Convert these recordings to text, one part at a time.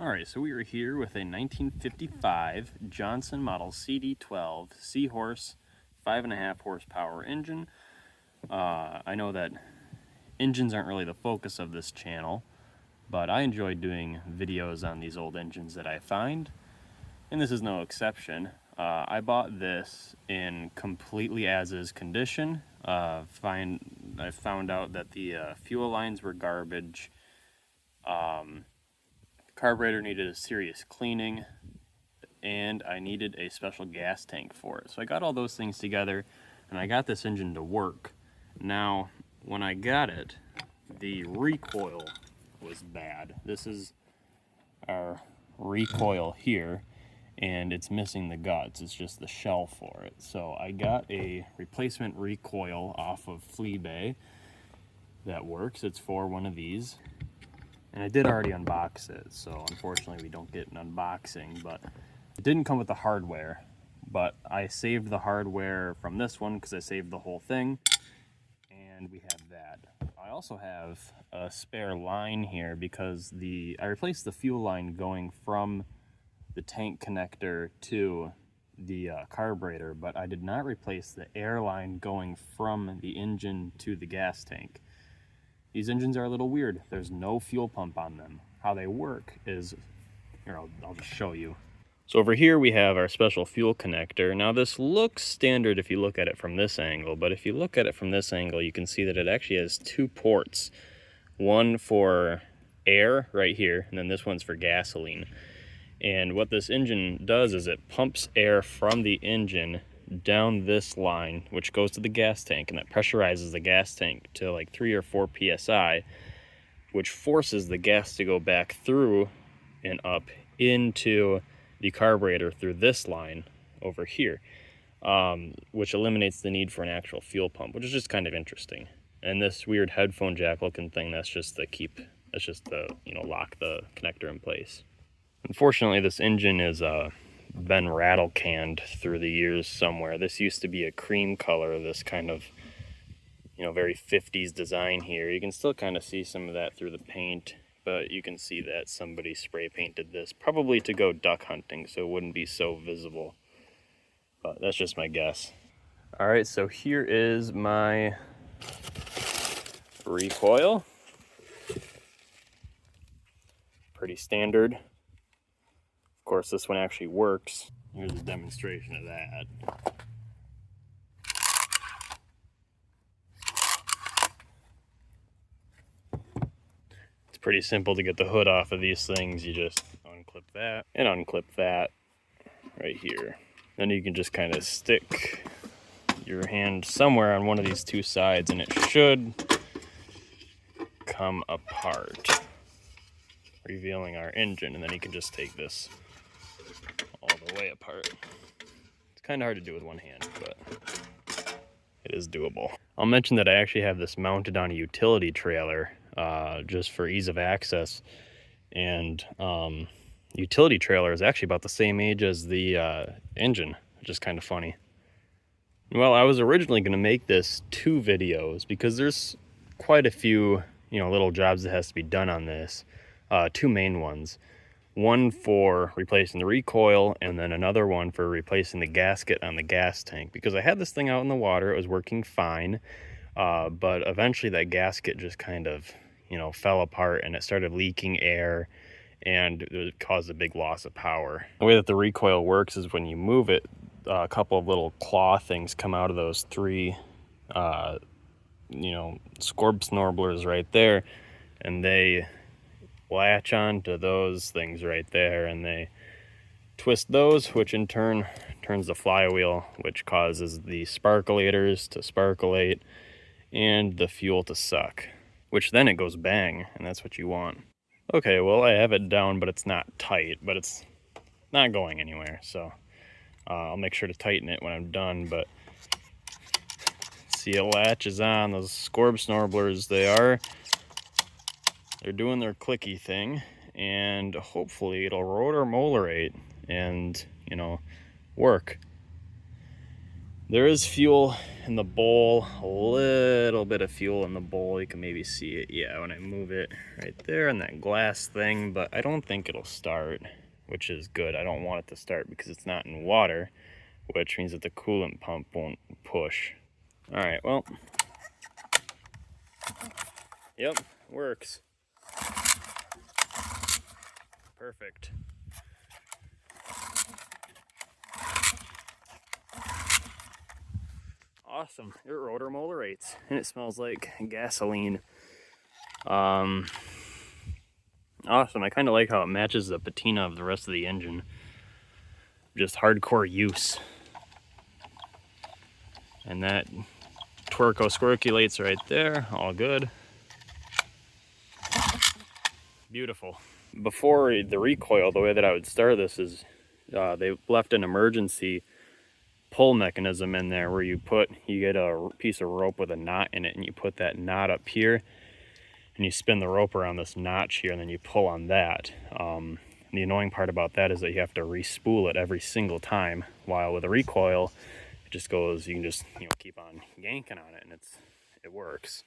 Alright, so we are here with a 1955 Johnson model CD-12 Seahorse 5.5 horsepower engine. I know that engines aren't really the focus of this channel, but I enjoy doing videos on these old engines that I find, and this is no exception. I bought this in completely as-is condition. I found out that the fuel lines were garbage. Carburetor needed a serious cleaning, and I needed a special gas tank for it. So I got all those things together, and I got this engine to work. Now, when I got it, the recoil was bad. This is our recoil here, and it's missing the guts. It's just the shell for it. So I got a replacement recoil off of Fleabay that works. It's for one of these. And I did already unbox it, so unfortunately we don't get an unboxing, but it didn't come with the hardware. But I saved the hardware from this one because I saved the whole thing, and we have that. I also have a spare line here because I replaced the fuel line going from the tank connector to the carburetor, but I did not replace the air line going from the engine to the gas tank. These engines are a little weird. There's no fuel pump on them. How they work is, here, I'll just show you. So over here we have our special fuel connector. Now this looks standard if you look at it from this angle, but if you look at it from this angle, you can see that it actually has two ports. One for air right here, and then this one's for gasoline. And what this engine does is it pumps air from the engine down this line, which goes to the gas tank, and that pressurizes the gas tank to like 3 or 4 psi, which forces the gas to go back through and up into the carburetor through this line over here, which eliminates the need for an actual fuel pump, which is just kind of interesting. And this weird headphone jack looking thing, that's just to lock the connector in place. Unfortunately, this engine is been rattle canned through the years somewhere. This used to be a cream color, this kind of, very 50s design here. You can still kind of see some of that through the paint, but you can see that somebody spray painted this, probably to go duck hunting, so it wouldn't be so visible. But that's just my guess. All right, so here is my recoil. Pretty standard. Of course, this one actually works. Here's a demonstration of that. It's pretty simple to get the hood off of these things. You just unclip that and unclip that right here. Then you can just kind of stick your hand somewhere on one of these two sides and it should come apart, revealing our engine. And then you can just take this all the way apart. It's kind of hard to do with one hand, but it is doable. I'll mention that I actually have this mounted on a utility trailer just for ease of access, and utility trailer is actually about the same age as the engine, which is kind of funny. Well, I was originally going to make this 2 videos because there's quite a few little jobs that has to be done on this. 2 main ones. One for replacing the recoil, and then another one for replacing the gasket on the gas tank. Because I had this thing out in the water, it was working fine, but eventually that gasket just kind of, fell apart and it started leaking air, and it caused a big loss of power. The way that the recoil works is when you move it, a couple of little claw things come out of those 3, scorb snorblers right there, and they latch on to those things right there, and they twist those, which in turn turns the flywheel, which causes the sparkulators to sparkulate and the fuel to suck, which then it goes bang, and that's what you want. Okay, well, I have it down, but it's not tight, but it's not going anywhere, so I'll make sure to tighten it when I'm done. But see, it latches on. Those scorb snorblers, they're doing their clicky thing, and hopefully it'll rotor molorate and, work. There is fuel in the bowl, a little bit of fuel in the bowl. You can maybe see it, yeah, when I move it right there in that glass thing, but I don't think it'll start, which is good. I don't want it to start because it's not in water, which means that the coolant pump won't push. All right, well, yep, works. Perfect. Awesome, it rotor-molarates, and it smells like gasoline. Awesome, I kind of like how it matches the patina of the rest of the engine. Just hardcore use. And that twerko-squirculates right there, all good. Beautiful. Before the recoil, the way that I would start this is they left an emergency pull mechanism in there where you get a piece of rope with a knot in it, and you put that knot up here and you spin the rope around this notch here, and then you pull on that. The annoying part about that is that you have to re-spool it every single time, while with a recoil it just goes, you can just keep on yanking on it, and it works.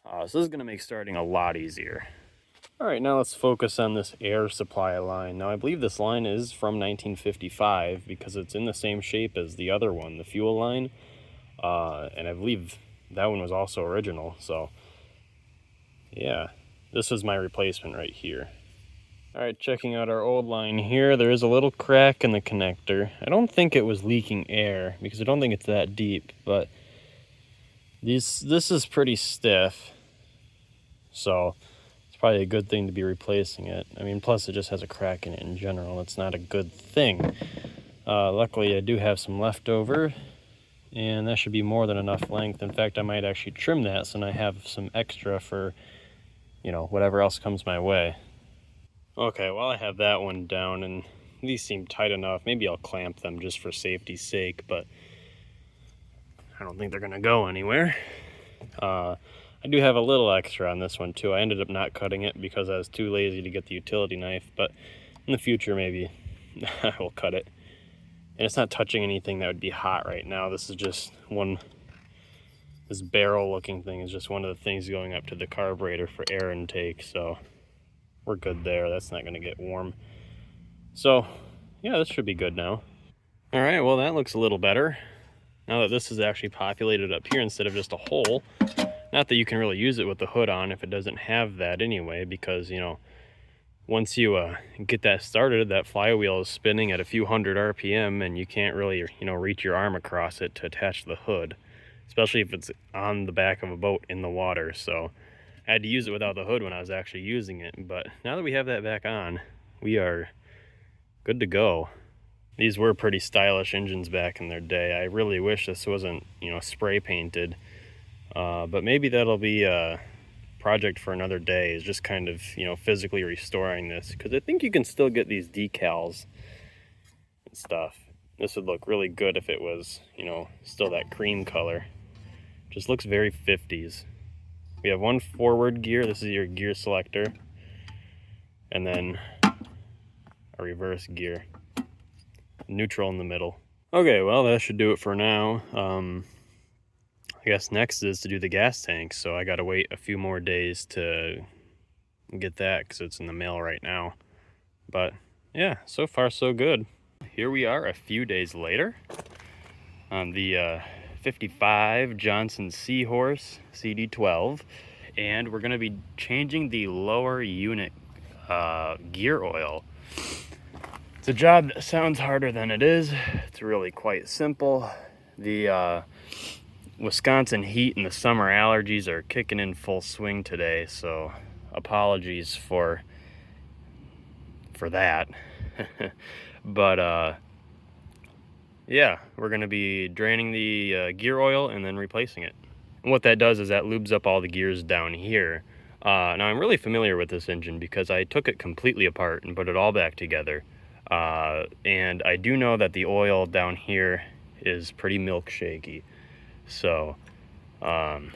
So this is going to make starting a lot easier. All right, now let's focus on this air supply line. Now I believe this line is from 1955 because it's in the same shape as the other one, the fuel line. And I believe that one was also original, so yeah, this is my replacement right here. All right, checking out our old line here, there is a little crack in the connector. I don't think it was leaking air because I don't think it's that deep, but this is pretty stiff, so it's probably a good thing to be replacing it. I mean, plus it just has a crack in it in general. It's not a good thing. Luckily, I do have some leftover, and that should be more than enough length. In fact, I might actually trim that so I have some extra for, whatever else comes my way. Okay, well, I have that one down, and these seem tight enough. Maybe I'll clamp them just for safety's sake, but I don't think they're gonna go anywhere. I do have a little extra on this one too. I ended up not cutting it because I was too lazy to get the utility knife, but in the future maybe I will cut it. And it's not touching anything that would be hot right now. This is just this barrel looking thing is just one of the things going up to the carburetor for air intake, so we're good there. That's not gonna get warm. So yeah, this should be good now. All right, well, that looks a little better. Now that this is actually populated up here instead of just a hole. Not that you can really use it with the hood on if it doesn't have that anyway, because, once you get that started, that flywheel is spinning at a few hundred RPM, and you can't really, reach your arm across it to attach the hood, especially if it's on the back of a boat in the water. So I had to use it without the hood when I was actually using it. But now that we have that back on, we are good to go. These were pretty stylish engines back in their day. I really wish this wasn't, spray painted. But maybe that'll be a project for another day, is just kind of, physically restoring this. Because I think you can still get these decals and stuff. This would look really good if it was, still that cream color. Just looks very 50s. We have one forward gear. This is your gear selector. And then a reverse gear. Neutral in the middle. Okay, well, that should do it for now. I guess next is to do the gas tank, so I gotta wait a few more days to get that because it's in the mail right now. But yeah, so far so good. Here we are a few days later on the 55 Johnson Seahorse CD-12, and we're gonna be changing the lower unit gear oil. It's a job that sounds harder than it is. It's really quite simple. The Wisconsin heat and the summer allergies are kicking in full swing today, so apologies for that. But yeah, we're going to be draining the gear oil and then replacing it. And what that does is that lubes up all the gears down here. Now I'm really familiar with this engine because I took it completely apart and put it all back together. And I do know that the oil down here is pretty milkshaky. So, that's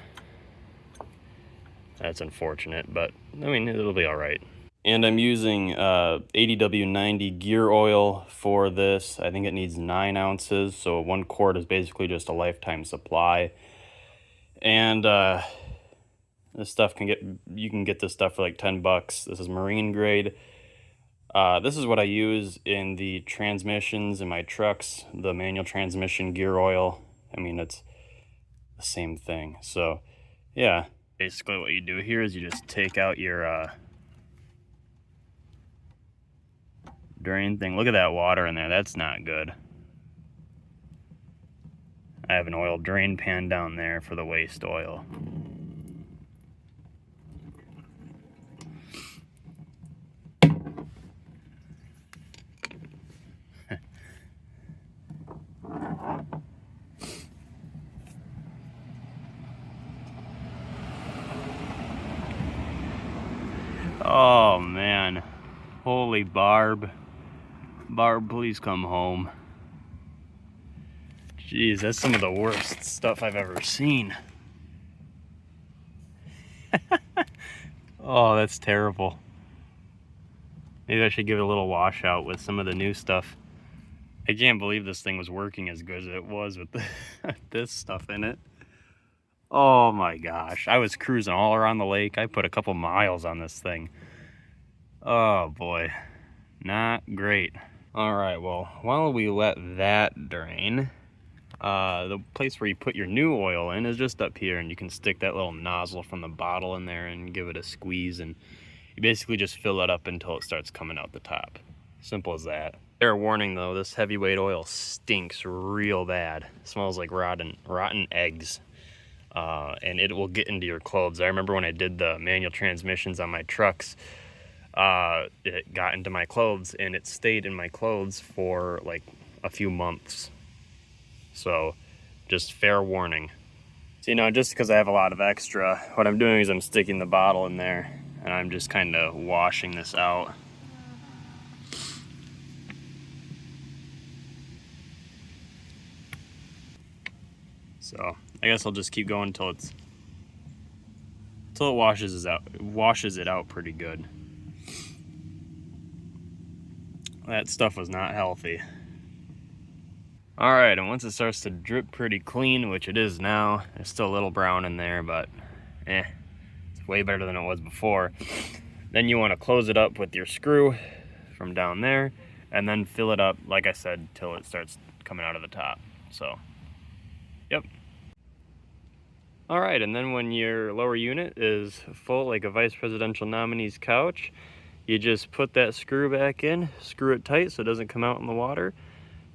unfortunate, but I mean, it'll be all right. And I'm using ADW90 gear oil for this. I think it needs 9 ounces, so 1 quart is basically just a lifetime supply. And this stuff you can get this stuff for like 10 bucks. This is marine grade. This is what I use in the transmissions in my trucks, the manual transmission gear oil. I mean, it's the same thing. So yeah, basically what you do here is you just take out your drain thing. Look at that water in there. That's not good. I have an oil drain pan down there for the waste oil. Oh man, holy Barb. Barb, please come home. Jeez, that's some of the worst stuff I've ever seen. Oh, that's terrible. Maybe I should give it a little washout with some of the new stuff. I can't believe this thing was working as good as it was with this stuff in it. Oh my gosh, I was cruising all around the lake. I put a couple miles on this thing. Oh boy, not great. All right, well, while we let that drain, the place where you put your new oil in is just up here, and you can stick that little nozzle from the bottle in there and give it a squeeze, and you basically just fill it up until it starts coming out the top. Simple as that. Fair warning though, this heavyweight oil stinks real bad. It smells like rotten eggs. And it will get into your clothes. I remember when I did the manual transmissions on my trucks, it got into my clothes, and it stayed in my clothes for like a few months. So just fair warning. So, you know, just because I have a lot of extra, what I'm doing is I'm sticking the bottle in there, and I'm just kind of washing this out. So I guess I'll just keep going until it washes it out pretty good. That stuff was not healthy. All right, and once it starts to drip pretty clean, which it is now, there's still a little brown in there, but it's way better than it was before. Then you want to close it up with your screw from down there, and then fill it up, like I said, till it starts coming out of the top. So, yep. All right, and then when your lower unit is full, like a vice presidential nominee's couch, you just put that screw back in, screw it tight so it doesn't come out in the water,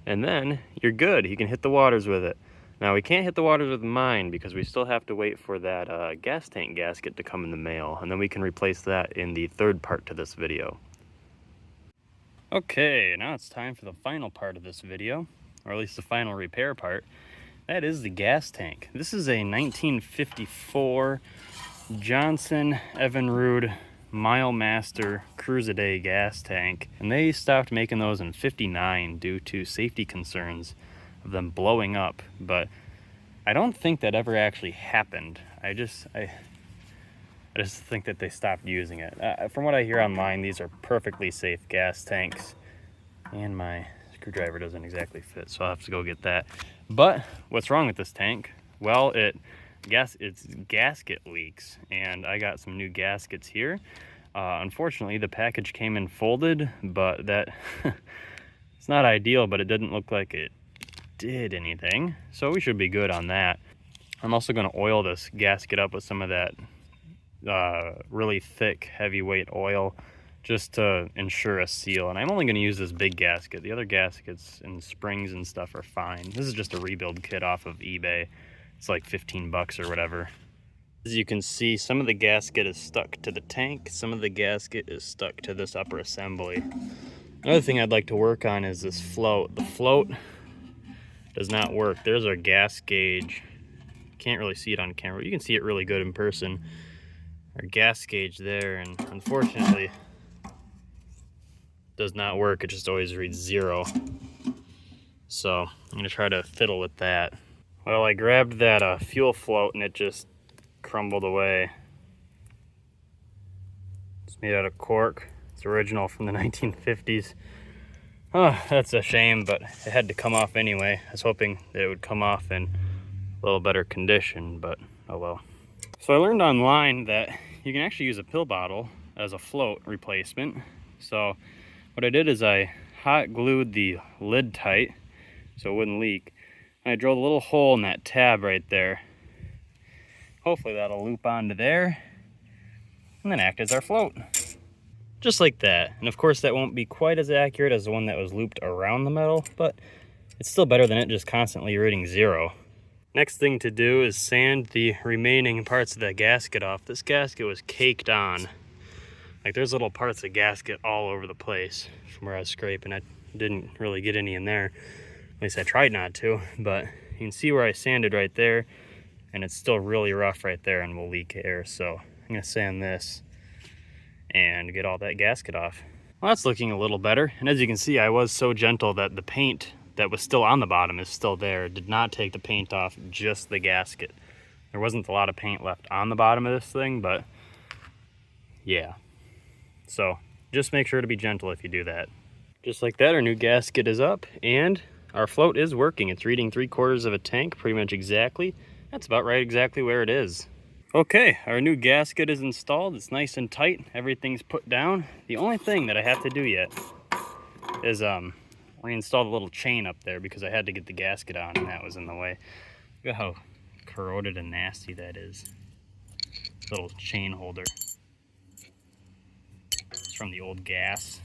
and then you're good. You can hit the waters with it. Now, we can't hit the waters with mine because we still have to wait for that gas tank gasket to come in the mail, and then we can replace that in the third part to this video. Okay, now it's time for the final part of this video, or at least the final repair part. That is the gas tank. This is a 1954 Johnson Evinrude Mile Master Cruise-A-Day gas tank, and they stopped making those in '59 due to safety concerns of them blowing up, but I don't think that ever actually happened. I just think that they stopped using it. From what I hear online, these are perfectly safe gas tanks, and my screwdriver doesn't exactly fit, so I'll have to go get that. But what's wrong with this tank? Well, its gasket leaks, and I got some new gaskets here. Unfortunately, the package came in folded, but that it's not ideal, but it didn't look like it did anything, so we should be good on that. I'm also going to oil this gasket up with some of that really thick heavyweight oil just to ensure a seal, and I'm only going to use this big gasket. The other gaskets and springs and stuff are fine. This is just a rebuild kit off of eBay. It's like 15 bucks or whatever. As you can see, some of the gasket is stuck to the tank, some of the gasket is stuck to this upper assembly. Another thing I'd like to work on is this float. The float does not work. There's our gas gauge. Can't really see it on camera. You can see it really good in person. Our gas gauge there, and unfortunately does not work. It just always reads 0. So I'm gonna try to fiddle with that. Well, I grabbed that fuel float and it just crumbled away. It's made out of cork. original from the 1950s. Oh, that's a shame, but it had to come off anyway. I was hoping that it would come off in a little better condition, but oh well. So I learned online that you can actually use a pill bottle as a float replacement. So what I did is I hot glued the lid tight so it wouldn't leak. And I drilled a little hole in that tab right there. Hopefully that'll loop onto there and then act as our float. Just like that. And of course that won't be quite as accurate as the one that was looped around the metal, but it's still better than it just constantly reading 0. Next thing to do is sand the remaining parts of that gasket off. This gasket was caked on. Like there's little parts of gasket all over the place from where I was scraping. I didn't really get any in there. At least I tried not to, but you can see where I sanded right there, and it's still really rough right there and will leak air. So I'm gonna sand this and get all that gasket off. Well, that's looking a little better. And as you can see, I was so gentle that the paint that was still on the bottom is still there. It did not take the paint off, just the gasket. There wasn't a lot of paint left on the bottom of this thing, but yeah. So just make sure to be gentle if you do that. Just like that, our new gasket is up and our float is working. It's reading 3/4 of a tank, pretty much exactly. That's about right, exactly where it is. Okay, our new gasket is installed. It's nice and tight. Everything's put down. The only thing that I have to do yet is reinstall the little chain up there because I had to get the gasket on and that was in the way. Look at how corroded and nasty that is. Little chain holder. It's from the old gas.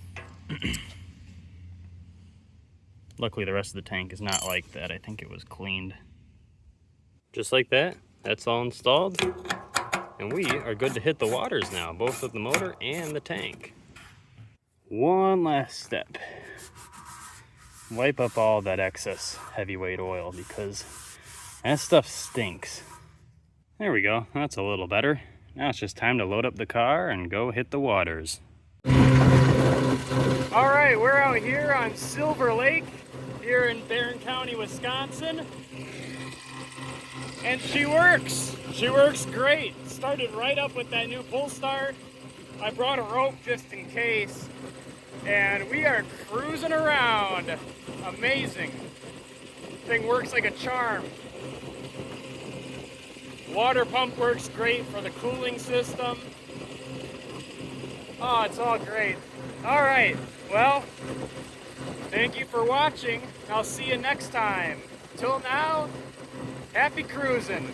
Luckily the rest of the tank is not like that. I think it was cleaned. Just like that, that's all installed. And we are good to hit the waters now, both with the motor and the tank. One last step. Wipe up all that excess heavyweight oil because that stuff stinks. There we go, that's a little better. Now it's just time to load up the car and go hit the waters. All right, we're out here on Silver Lake, here in Barron County, Wisconsin. And she works. She works great. Started right up with that new pull start. I brought a rope just in case. And we are cruising around. Amazing. Thing works like a charm. Water pump works great for the cooling system. Oh, it's all great. All right, well, thank you for watching. I'll see you next time. Till now, happy cruising.